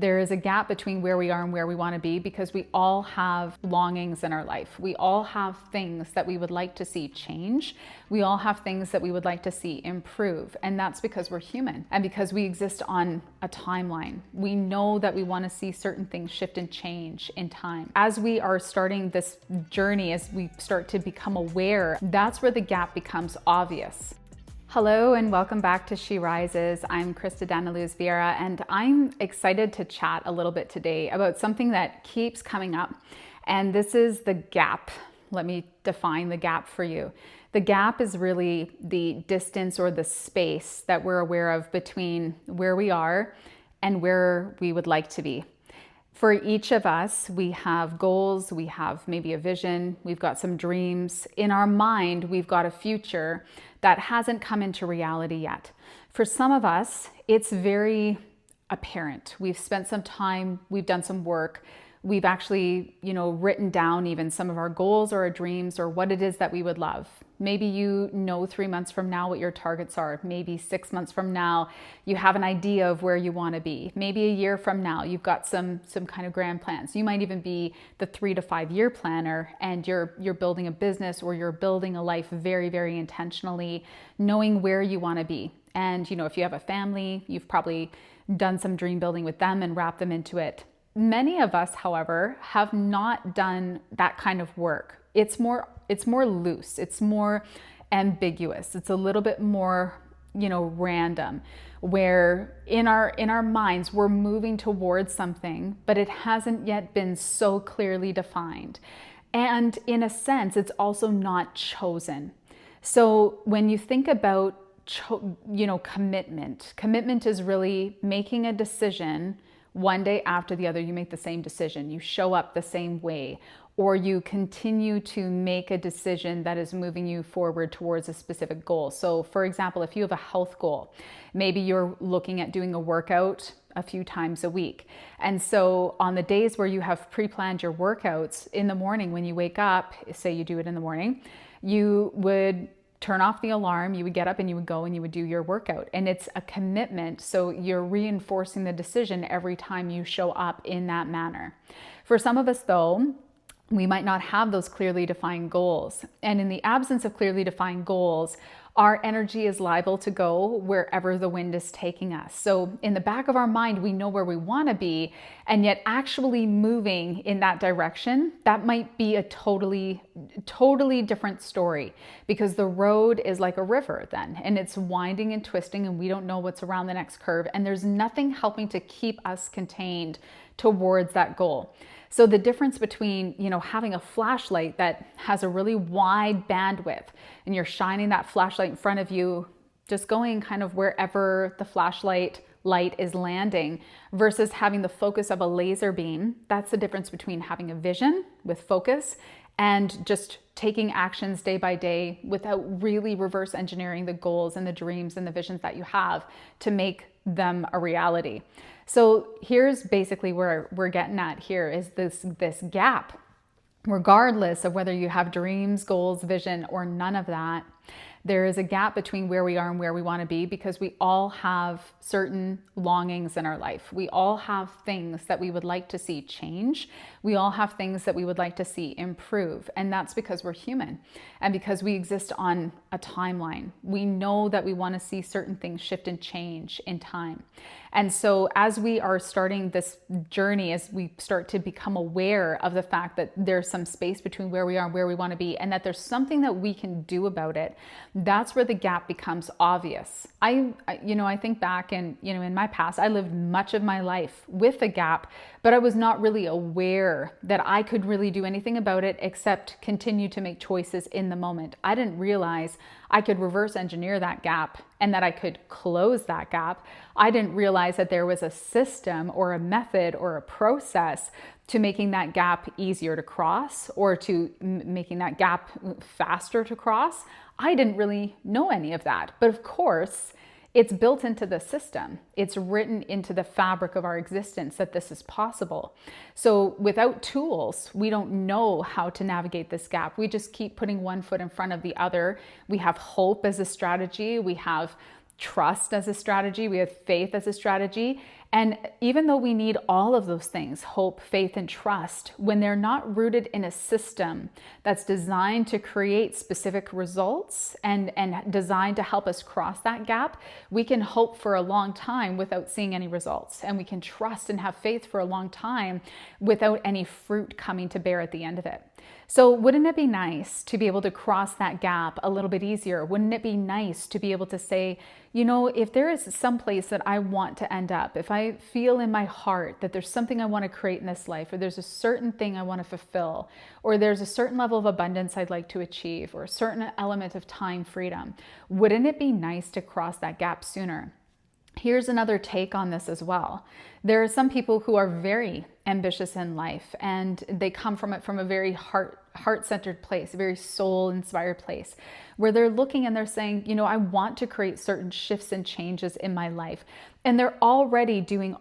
There is a gap between where we are and where we want to be because we all have longings in our life. We all have things that we would like to see change. We all have things that we would like to see improve. And that's because we're human and because we exist on a timeline. We know that we want to see certain things shift and change in time. As we are starting this journey, as we start to become aware, that's where the gap becomes obvious. Hello and welcome back to She Rises. I'm Krista Vieira and I'm excited to chat a little bit today about something that keeps coming up, and this is the gap. Let me define the gap for you. The gap is really the distance or the space that we're aware of between where we are and where we would like to be. For each of us, we have goals, we have maybe a vision, we've got some dreams. In our mind, we've got a future that hasn't come into reality yet. For some of us, it's very apparent. We've spent some time, we've done some work, we've actually, written down even some of our goals or our dreams or what it is that we would love. Maybe 3 months from now what your targets are. Maybe 6 months from now, you have an idea of where you want to be. Maybe a year from now, you've got some kind of grand plans. You might even be the 3 to 5 year planner and you're building a business or you're building a life very, very intentionally, knowing where you want to be. And, if you have a family, you've probably done some dream building with them and wrapped them into it. Many of us, however, have not done that kind of work. It's more loose. It's more ambiguous. It's a little bit more, random, where in our minds, we're moving towards something, but it hasn't yet been so clearly defined. And in a sense, it's also not chosen. So when you think about, commitment is really making a decision one day after the other. You make the same decision. You show up the same way, or you continue to make a decision that is moving you forward towards a specific goal. So for example, if you have a health goal, maybe you're looking at doing a workout a few times a week. And so on the days where you have pre-planned your workouts in the morning, when you wake up, say you do it in the morning, you would turn off the alarm, you would get up and you would go and you would do your workout. And it's a commitment. So you're reinforcing the decision every time you show up in that manner. For some of us though, we might not have those clearly defined goals. And in the absence of clearly defined goals, our energy is liable to go wherever the wind is taking us. So in the back of our mind, we know where we want to be, and yet actually moving in that direction, that might be a totally different story, because the road is like a river then, and it's winding and twisting, and we don't know what's around the next curve, and there's nothing helping to keep us contained towards that goal. So the difference between, having a flashlight that has a really wide bandwidth and you're shining that flashlight in front of you, just going kind of wherever the flashlight light is landing, versus having the focus of a laser beam, that's the difference between having a vision with focus and just taking actions day by day without really reverse engineering the goals and the dreams and the visions that you have to make them a reality. So here's basically where we're getting at here is this gap. Regardless of whether you have dreams, goals, vision, or none of that, there is a gap between where we are and where we want to be because we all have certain longings in our life. We all have things that we would like to see change. We all have things that we would like to see improve. And that's because we're human and because we exist on a timeline. We know that we want to see certain things shift and change in time. And so as we are starting this journey, as we start to become aware of the fact that there's some space between where we are and where we want to be, and that there's something that we can do about it, that's where the gap becomes obvious. I think back and, in my past, I lived much of my life with a gap, but I was not really aware that I could really do anything about it except continue to make choices in the moment. I didn't realize I could reverse engineer that gap and that I could close that gap. I didn't realize that there was a system or a method or a process to making that gap easier to cross or to making that gap faster to cross. I didn't really know any of that. But of course, it's built into the system. It's written into the fabric of our existence that this is possible. So without tools, we don't know how to navigate this gap. We just keep putting one foot in front of the other. We have hope as a strategy. We have trust as a strategy. We have faith as a strategy. And even though we need all of those things, hope, faith, and trust, when they're not rooted in a system that's designed to create specific results and designed to help us cross that gap, we can hope for a long time without seeing any results. And we can trust and have faith for a long time without any fruit coming to bear at the end of it. So wouldn't it be nice to be able to cross that gap a little bit easier? Wouldn't it be nice to be able to say, you know, if there is some place that I want to end up, if I feel in my heart that there's something I want to create in this life, or there's a certain thing I want to fulfill, or there's a certain level of abundance I'd like to achieve, or a certain element of time freedom, wouldn't it be nice to cross that gap sooner? Here's another take on this as well. There are some people who are very ambitious in life, and they come from it from a very heart-centered place, a very soul-inspired place, where they're looking and they're saying, you know, I want to create certain shifts and changes in my life. And they're already doing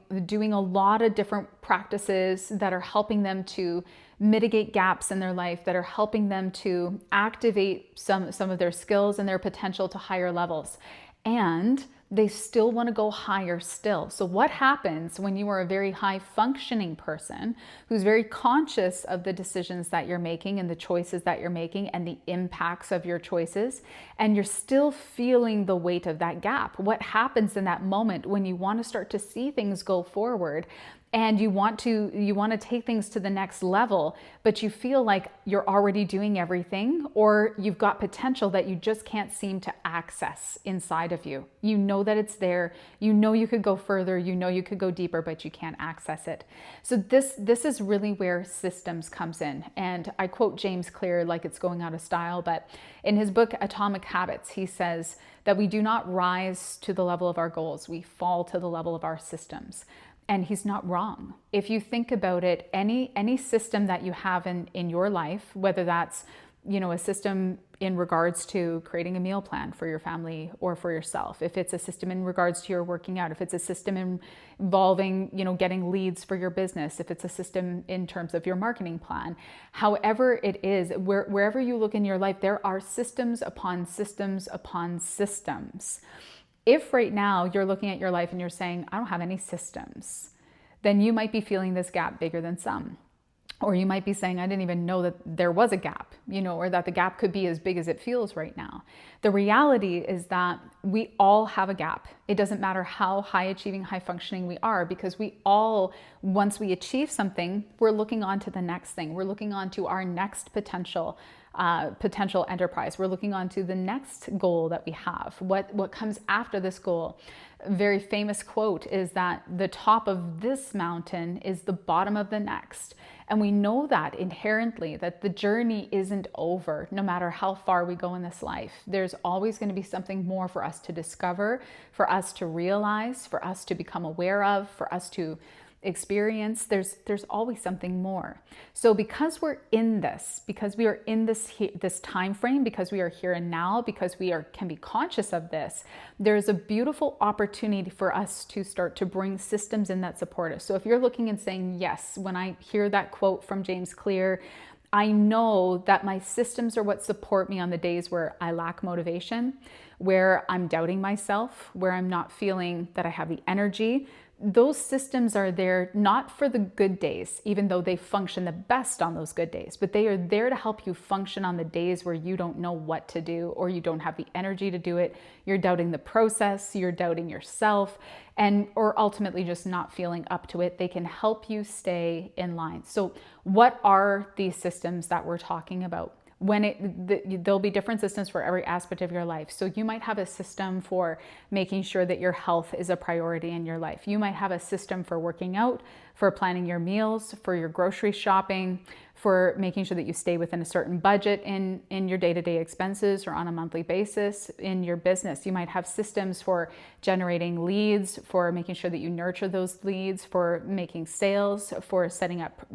a lot of different practices that are helping them to mitigate gaps in their life, that are helping them to activate some of their skills and their potential to higher levels. And they still want to go higher still. So what happens when you are a very high functioning person who's very conscious of the decisions that you're making and the choices that you're making and the impacts of your choices, and you're still feeling the weight of that gap? What happens in that moment when you want to start to see things go forward and you want to take things to the next level, but you feel like you're already doing everything, or you've got potential that you just can't seem to access inside of you? You know that it's there. You know you could go further. You know you could go deeper, but you can't access it. So this is really where systems comes in. And I quote James Clear like it's going out of style, but in his book, Atomic Habits, he says that we do not rise to the level of our goals. We fall to the level of our systems. And he's not wrong. If you think about it, any system that you have in your life, whether that's, you know, a system in regards to creating a meal plan for your family or for yourself, if it's a system in regards to your working out, if it's a system involving, you know, getting leads for your business, if it's a system in terms of your marketing plan, however it is, wherever you look in your life, there are systems upon systems upon systems. If right now you're looking at your life and you're saying, I don't have any systems, then you might be feeling this gap bigger than some. Or you might be saying, I didn't even know that there was a gap, you know, or that the gap could be as big as it feels right now. The reality is that we all have a gap. It doesn't matter how high achieving, high functioning we are, because we all, once we achieve something, we're looking on to the next thing. We're looking on to our next potential enterprise. We're looking on to the next goal that we have. What comes after this goal? A very famous quote is that the top of this mountain is the bottom of the next. And we know that inherently, that the journey isn't over no matter how far we go in this life. There's always going to be something more for us to discover, for us to realize, for us to become aware of, for us to experience. There's always something more. So because we're in this, because we are in this time frame, because we are here and now, because we can be conscious of this, there's a beautiful opportunity for us to start to bring systems in that support us. So if you're looking and saying, yes, when I hear that quote from James Clear, I know that my systems are what support me on the days where I lack motivation, where I'm doubting myself, where I'm not feeling that I have the energy. Those systems are there not for the good days, even though they function the best on those good days, but they are there to help you function on the days where you don't know what to do, or you don't have the energy to do it. You're doubting the process, you're doubting yourself, or ultimately just not feeling up to it. They can help you stay in line. So what are these systems that we're talking about? There'll be different systems for every aspect of your life. So you might have a system for making sure that your health is a priority in your life. You might have a system for working out, for planning your meals, for your grocery shopping, for making sure that you stay within a certain budget in your day-to-day expenses or on a monthly basis. In your business, you might have systems for generating leads, for making sure that you nurture those leads, for making sales, for setting up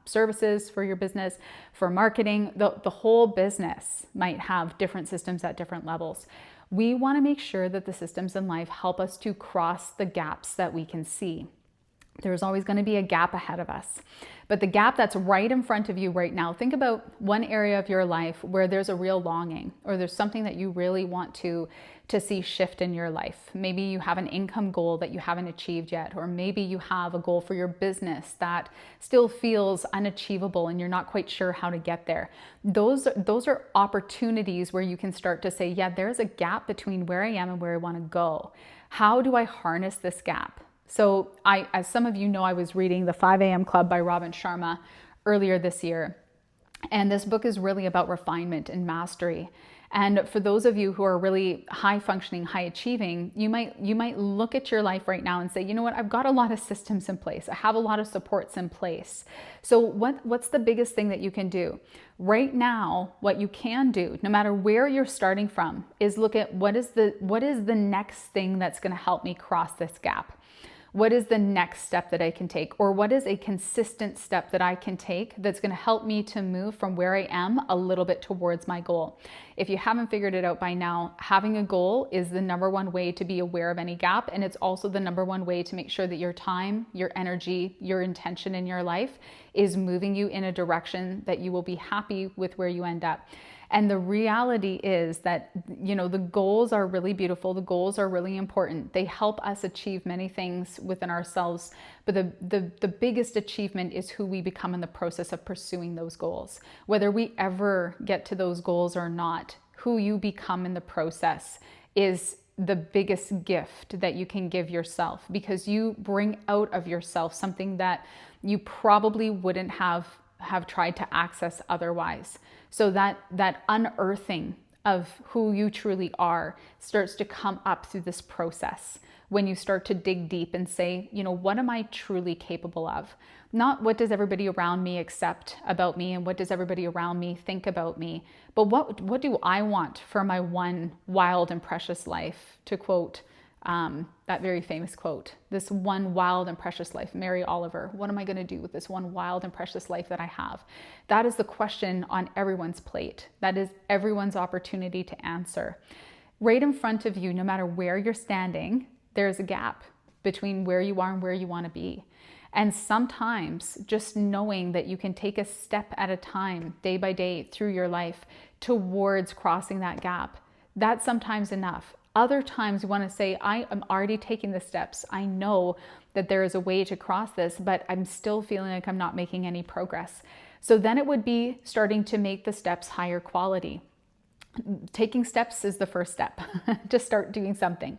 services for your business, for marketing. The whole business might have different systems at different levels. We want to make sure that the systems in life help us to cross the gaps that we can see. There's always going to be a gap ahead of us. But the gap that's right in front of you right now, think about one area of your life where there's a real longing, or there's something that you really want to see shift in your life. Maybe you have an income goal that you haven't achieved yet, or maybe you have a goal for your business that still feels unachievable and you're not quite sure how to get there. Those are opportunities where you can start to say, yeah, there's a gap between where I am and where I want to go. How do I harness this gap? So as some of you know, I was reading The 5 a.m. Club by Robin Sharma earlier this year. And this book is really about refinement and mastery. And for those of you who are really high functioning, high achieving, you might look at your life right now and say, you know what, I've got a lot of systems in place. I have a lot of supports in place. So what's the biggest thing that you can do? Right now, what you can do, no matter where you're starting from, is look at what is the next thing that's going to help me cross this gap. What is the next step that I can take? Or what is a consistent step that I can take that's going to help me to move from where I am a little bit towards my goal? If you haven't figured it out by now, having a goal is the number one way to be aware of any gap. And it's also the number one way to make sure that your time, your energy, your intention in your life is moving you in a direction that you will be happy with where you end up. And the reality is that, you know, the goals are really beautiful. The goals are really important. They help us achieve many things within ourselves. But the biggest achievement is who we become in the process of pursuing those goals. Whether we ever get to those goals or not, who you become in the process is the biggest gift that you can give yourself, because you bring out of yourself something that you probably wouldn't have tried to access otherwise. So that unearthing of who you truly are starts to come up through this process when you start to dig deep and say, you know, what am I truly capable of? Not what does everybody around me accept about me and what does everybody around me think about me, but what do I want for my one wild and precious life? To quote that very famous quote, this one wild and precious life, Mary Oliver, what am I going to do with this one wild and precious life that I have? That is the question on everyone's plate. That is everyone's opportunity to answer. Right in front of you, no matter where you're standing, there's a gap between where you are and where you want to be. And sometimes just knowing that you can take a step at a time, day by day, through your life towards crossing that gap, that's sometimes enough. Other times you want to say, I am already taking the steps. I know that there is a way to cross this, but I'm still feeling like I'm not making any progress. So then it would be starting to make the steps higher quality. Taking steps is the first step to start doing something.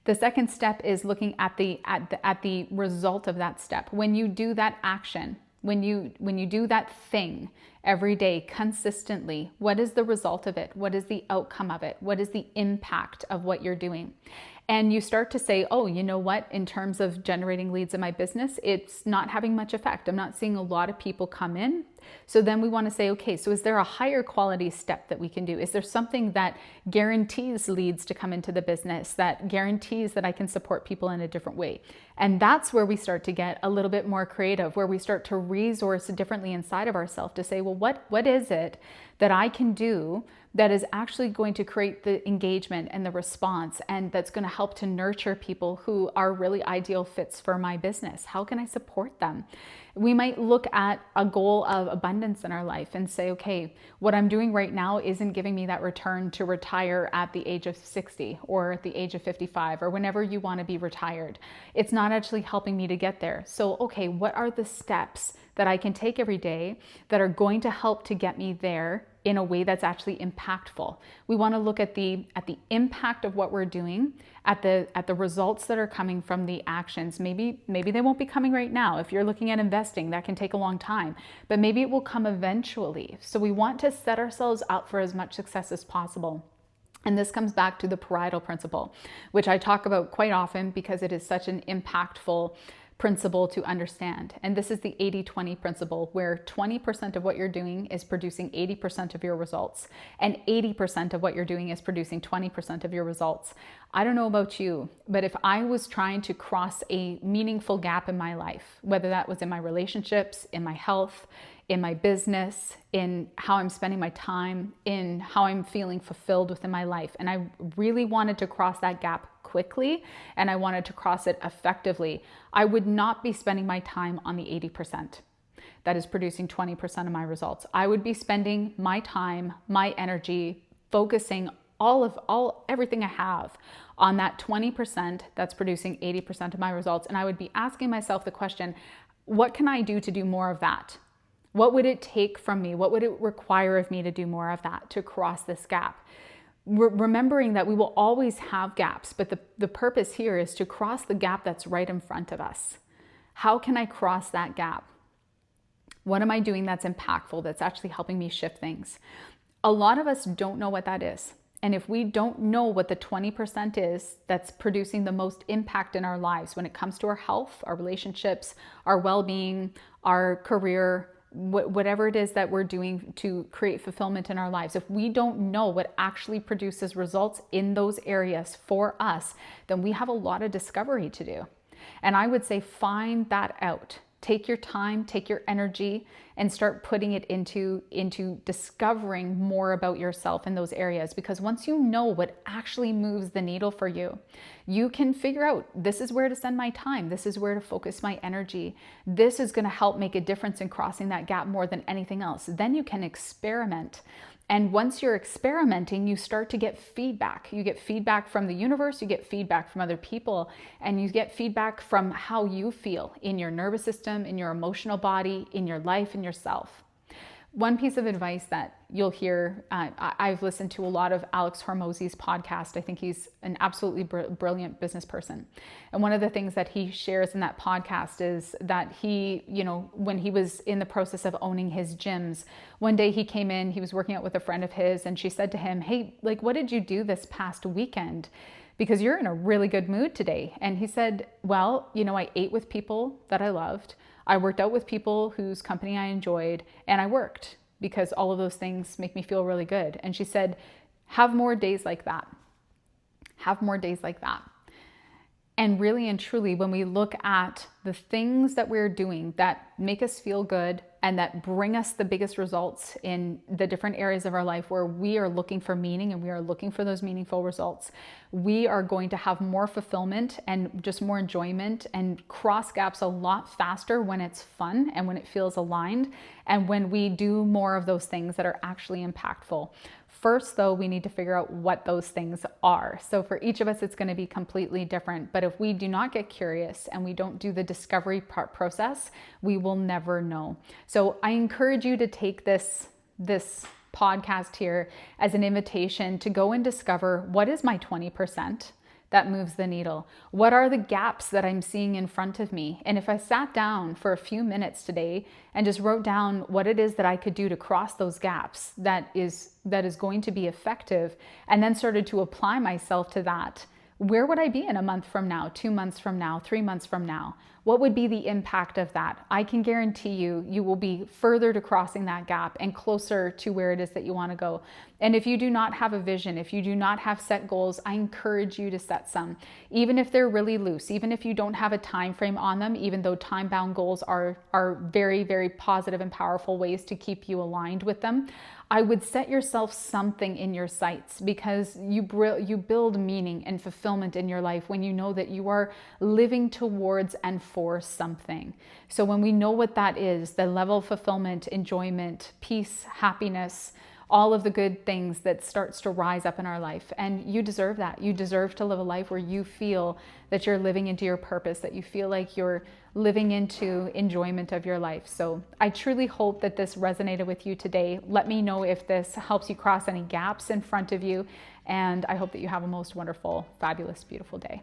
The second step is looking at the result of that step. When you do that action, when you do that thing every day consistently, what is the result of it? What is the outcome of it? What is the impact of what you're doing? And you start to say, oh, you know what? In terms of generating leads in my business, it's not having much effect. I'm not seeing a lot of people come in. So then we want to say, okay, so is there a higher quality step that we can do? Is there something that guarantees leads to come into the business, that guarantees that I can support people in a different way? And that's where we start to get a little bit more creative, where we start to resource differently inside of ourselves to say, well, what is it that I can do that is actually going to create the engagement and the response, and that's going to help to nurture people who are really ideal fits for my business? How can I support them? We might look at a goal of abundance in our life and say, okay, what I'm doing right now isn't giving me that return to retire at the age of 60 or at the age of 55 or whenever you want to be retired. It's not actually helping me to get there. So, okay, what are the steps that I can take every day that are going to help to get me there in a way that's actually impactful? We want to look at the impact of what we're doing, at the results that are coming from the actions. Maybe they won't be coming right now. If you're looking at investing, that can take a long time, but maybe it will come eventually. So we want to set ourselves up for as much success as possible. And this comes back to the parietal principle, which I talk about quite often because it is such an impactful principle to understand. And this is the 80-20 principle, where 20% of what you're doing is producing 80% of your results, and 80% of what you're doing is producing 20% of your results. I don't know about you, but if I was trying to cross a meaningful gap in my life, whether that was in my relationships, in my health, in my business, in how I'm spending my time, in how I'm feeling fulfilled within my life, and I really wanted to cross that gap quickly and I wanted to cross it effectively, I would not be spending my time on the 80% that is producing 20% of my results. I would be spending my time, my energy, focusing everything I have on that 20% that's producing 80% of my results. And I would be asking myself the question, what can I do to do more of that? What would it take from me? What would it require of me to do more of that, to cross this gap? Remembering that we will always have gaps, but the purpose here is to cross the gap that's right in front of us. How can I cross that gap? What am I doing that's impactful, that's actually helping me shift things? A lot of us don't know what that is. And if we don't know what the 20% is that's producing the most impact in our lives when it comes to our health, our relationships, our well-being, our career, whatever it is that we're doing to create fulfillment in our lives, if we don't know what actually produces results in those areas for us, then we have a lot of discovery to do. And I would say find that out. Take your time, take your energy, and start putting it into discovering more about yourself in those areas. Because once you know what actually moves the needle for you, you can figure out, this is where to send my time. This is where to focus my energy. This is going to help make a difference in crossing that gap more than anything else. Then you can experiment. And once you're experimenting, you start to get feedback. You get feedback from the universe, you get feedback from other people, and you get feedback from how you feel in your nervous system, in your emotional body, in your life, in yourself. One piece of advice that you'll hear, I've listened to a lot of Alex Hormozi's podcast. I think he's an absolutely brilliant business person. And one of the things that he shares in that podcast is that he, when he was in the process of owning his gyms, one day he came in, he was working out with a friend of his, and she said to him, "Hey, what did you do this past weekend? Because you're in a really good mood today." And he said, "Well, I ate with people that I loved. I worked out with people whose company I enjoyed, and I worked because all of those things make me feel really good." And she said, have more days like that. Have more days like that. And really and truly, when we look at the things that we're doing that make us feel good and that bring us the biggest results in the different areas of our life where we are looking for meaning and we are looking for those meaningful results, we are going to have more fulfillment and just more enjoyment and cross gaps a lot faster when it's fun and when it feels aligned and when we do more of those things that are actually impactful. First, though, we need to figure out what those things are. So for each of us, it's going to be completely different. But if we do not get curious and we don't do the discovery process, we will never know. So I encourage you to take this podcast here as an invitation to go and discover, what is my 20% that moves the needle? What are the gaps that I'm seeing in front of me? And if I sat down for a few minutes today and just wrote down what it is that I could do to cross those gaps that is going to be effective, and then started to apply myself to that, where would I be in a month from now, 2 months from now, 3 months from now? What would be the impact of that? I can guarantee you will be further to crossing that gap and closer to where it is that you want to go. And if you do not have a vision, if you do not have set goals, I encourage you to set some. Even if they're really loose, even if you don't have a time frame on them, even though time-bound goals are very, very positive and powerful ways to keep you aligned with them, I would set yourself something in your sights, because you build meaning and fulfillment in your life when you know that you are living towards and for something. So when we know what that is, the level of fulfillment, enjoyment, peace, happiness, all of the good things that starts to rise up in our life. And you deserve that. You deserve to live a life where you feel that you're living into your purpose, that you feel like you're living into enjoyment of your life. So I truly hope that this resonated with you today. Let me know if this helps you cross any gaps in front of you. And I hope that you have a most wonderful, fabulous, beautiful day.